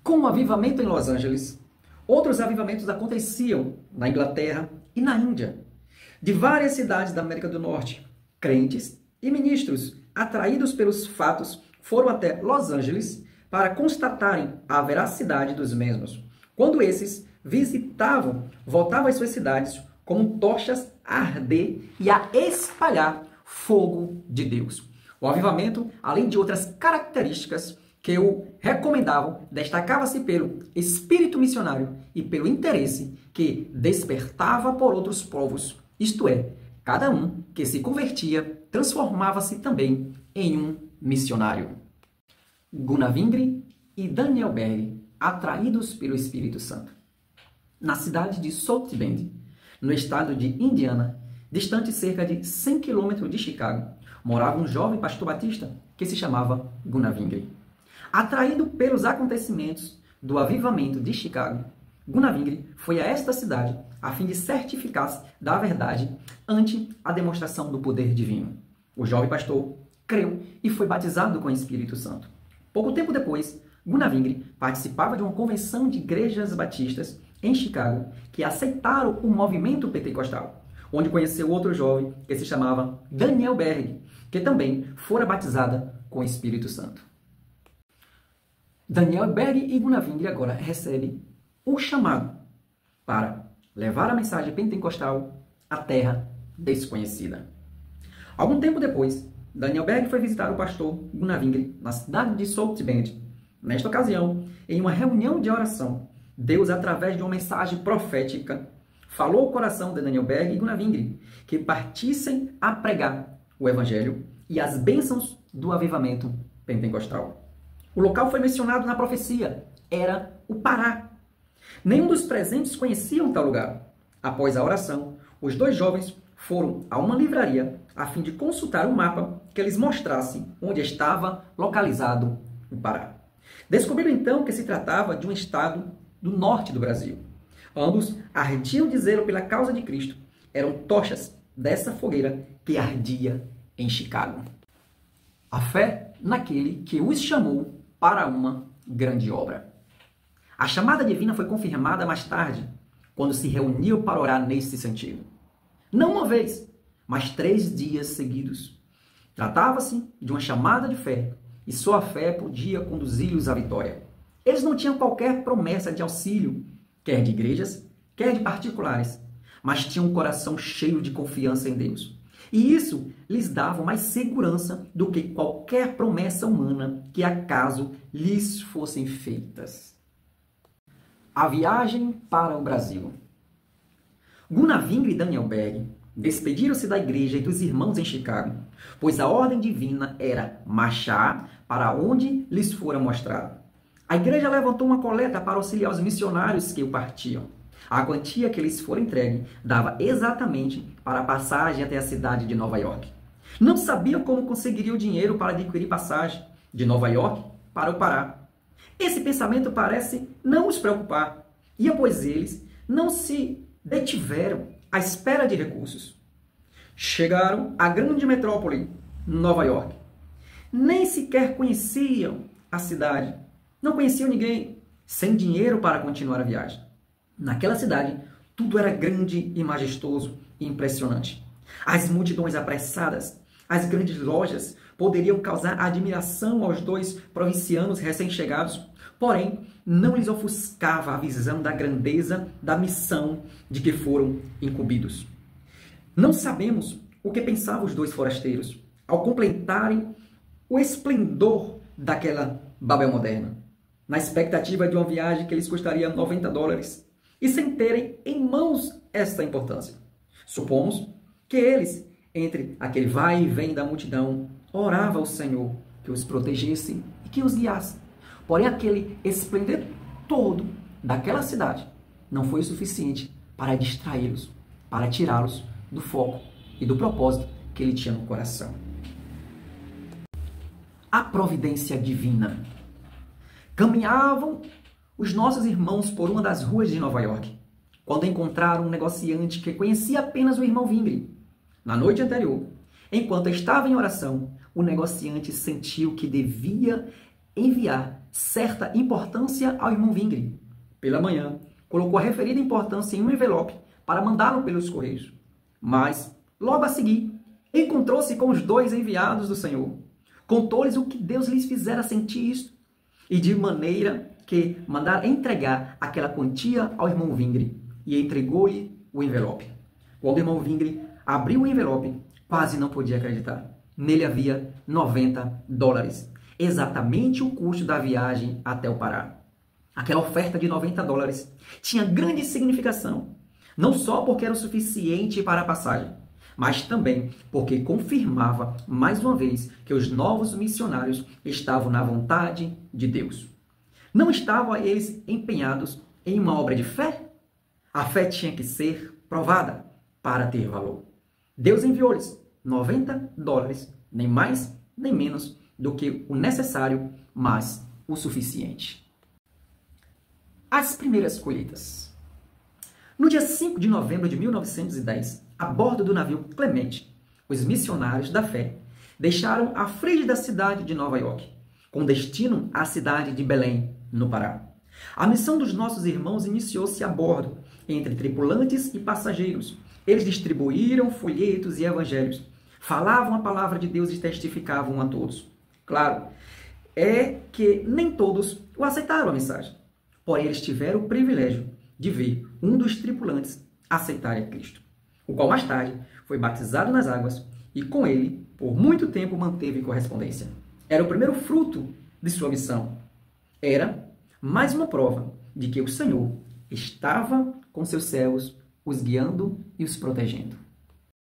Com o avivamento em Los Angeles, outros avivamentos aconteciam na Inglaterra e na Índia. De várias cidades da América do Norte, crentes e ministros, atraídos pelos fatos, foram até Los Angeles para constatarem a veracidade dos mesmos. Quando esses visitavam, voltavam às suas cidades como tochas a arder e a espalhar fogo de Deus. O avivamento, além de outras características que o recomendavam, destacava-se pelo espírito missionário e pelo interesse que despertava por outros povos, isto é, cada um que se convertia transformava-se também em um missionário. Gunnar Wingre e Daniel Berg, atraídos pelo Espírito Santo. Na cidade de South Bend, no estado de Indiana, distante cerca de 100 km de Chicago, morava um jovem pastor batista que se chamava Gunnar Wingre. Atraído pelos acontecimentos do avivamento de Chicago, Gunnar Wingre foi a esta cidade a fim de certificar-se da verdade ante a demonstração do poder divino. O jovem pastor creu e foi batizado com o Espírito Santo. Pouco tempo depois, Gunnar Wingre participava de uma convenção de igrejas batistas em Chicago que aceitaram o movimento pentecostal, onde conheceu outro jovem que se chamava Daniel Berg, que também fora batizada com o Espírito Santo. Daniel Berg e Gunnar Wingre agora recebem o chamado para levar a mensagem pentecostal à terra desconhecida. Algum tempo depois, Daniel Berg foi visitar o pastor Gunnar Wingre na cidade de South Bend. Nesta ocasião, em uma reunião de oração, Deus, através de uma mensagem profética, falou ao coração de Daniel Berg e Gunnar Wingre que partissem a pregar o evangelho e as bênçãos do avivamento pentecostal. O local foi mencionado na profecia, era o Pará. Nenhum dos presentes conheciam tal lugar. Após a oração, os dois jovens foram a uma livraria a fim de consultar um mapa que lhes mostrasse onde estava localizado o Pará. Descobriram então que se tratava de um estado do norte do Brasil. Ambos ardiam de zelo pela causa de Cristo. Eram tochas dessa fogueira que ardia em Chicago. A fé naquele que os chamou para uma grande obra. A chamada divina foi confirmada mais tarde, quando se reuniu para orar nesse sentido. Não uma vez, mas 3 dias seguidos. Tratava-se de uma chamada de fé, e só a fé podia conduzi-los à vitória. Eles não tinham qualquer promessa de auxílio, quer de igrejas, quer de particulares, mas tinham um coração cheio de confiança em Deus. E isso lhes dava mais segurança do que qualquer promessa humana que acaso lhes fossem feitas. A viagem para o Brasil. Gunnar Wingre e Daniel Berg despediram-se da igreja e dos irmãos em Chicago, pois a ordem divina era marchar para onde lhes fora mostrado. A igreja levantou uma coleta para auxiliar os missionários que o partiam. A quantia que lhes fora entregue dava exatamente para a passagem até a cidade de Nova York. Não sabiam como conseguiriam o dinheiro para adquirir passagem de Nova York para o Pará. Esse pensamento parece não os preocupar, e pois eles não se detiveram à espera de recursos. Chegaram à grande metrópole, Nova York. Nem sequer conheciam a cidade, não conheciam ninguém, sem dinheiro para continuar a viagem. Naquela cidade, tudo era grande e majestoso e impressionante. As multidões apressadas, as grandes lojas poderiam causar admiração aos 2 provincianos recém-chegados, porém, não lhes ofuscava a visão da grandeza da missão de que foram incumbidos. Não sabemos o que pensavam os 2 forasteiros ao completarem o esplendor daquela Babel moderna, na expectativa de uma viagem que lhes custaria $90 e sem terem em mãos esta importância. Supomos que eles, entre aquele vai e vem da multidão, oravam ao Senhor que os protegesse e que os guiasse. Porém, aquele esplendor todo daquela cidade não foi o suficiente para distraí-los, para tirá-los do foco e do propósito que ele tinha no coração. A providência divina. Caminhavam os nossos irmãos por uma das ruas de Nova York, quando encontraram um negociante que conhecia apenas o irmão Wingre. Na noite anterior, enquanto estava em oração, o negociante sentiu que devia enviar certa importância ao irmão Vingre. Pela manhã, colocou a referida importância em um envelope para mandá-lo pelos correios. Mas, logo a seguir, encontrou-se com os dois enviados do Senhor. Contou-lhes o que Deus lhes fizera sentir isto, e de maneira que mandara entregar aquela quantia ao irmão Vingre, e entregou-lhe o envelope. Quando o irmão Vingre abriu o envelope, quase não podia acreditar. Nele havia $90, exatamente o custo da viagem até o Pará. Aquela oferta de $90 tinha grande significação, não só porque era o suficiente para a passagem, mas também porque confirmava mais uma vez que os novos missionários estavam na vontade de Deus. Não estavam eles empenhados em uma obra de fé? A fé tinha que ser provada para ter valor. Deus enviou-lhes $90, nem mais nem menos do que o necessário, mas o suficiente. As primeiras colheitas. No dia 5 de novembro de 1910, a bordo do navio Clemente, os missionários da fé deixaram a frígida cidade de Nova York, com destino à cidade de Belém, no Pará. A missão dos nossos irmãos iniciou-se a bordo, entre tripulantes e passageiros. Eles distribuíram folhetos e evangelhos, falavam a palavra de Deus e testificavam a todos. Claro, é que nem todos o aceitaram a mensagem, porém eles tiveram o privilégio de ver um dos tripulantes aceitar a Cristo, o qual mais tarde foi batizado nas águas e com ele, por muito tempo, manteve correspondência. Era o primeiro fruto de sua missão. Era mais uma prova de que o Senhor estava com seus céus, os guiando e os protegendo.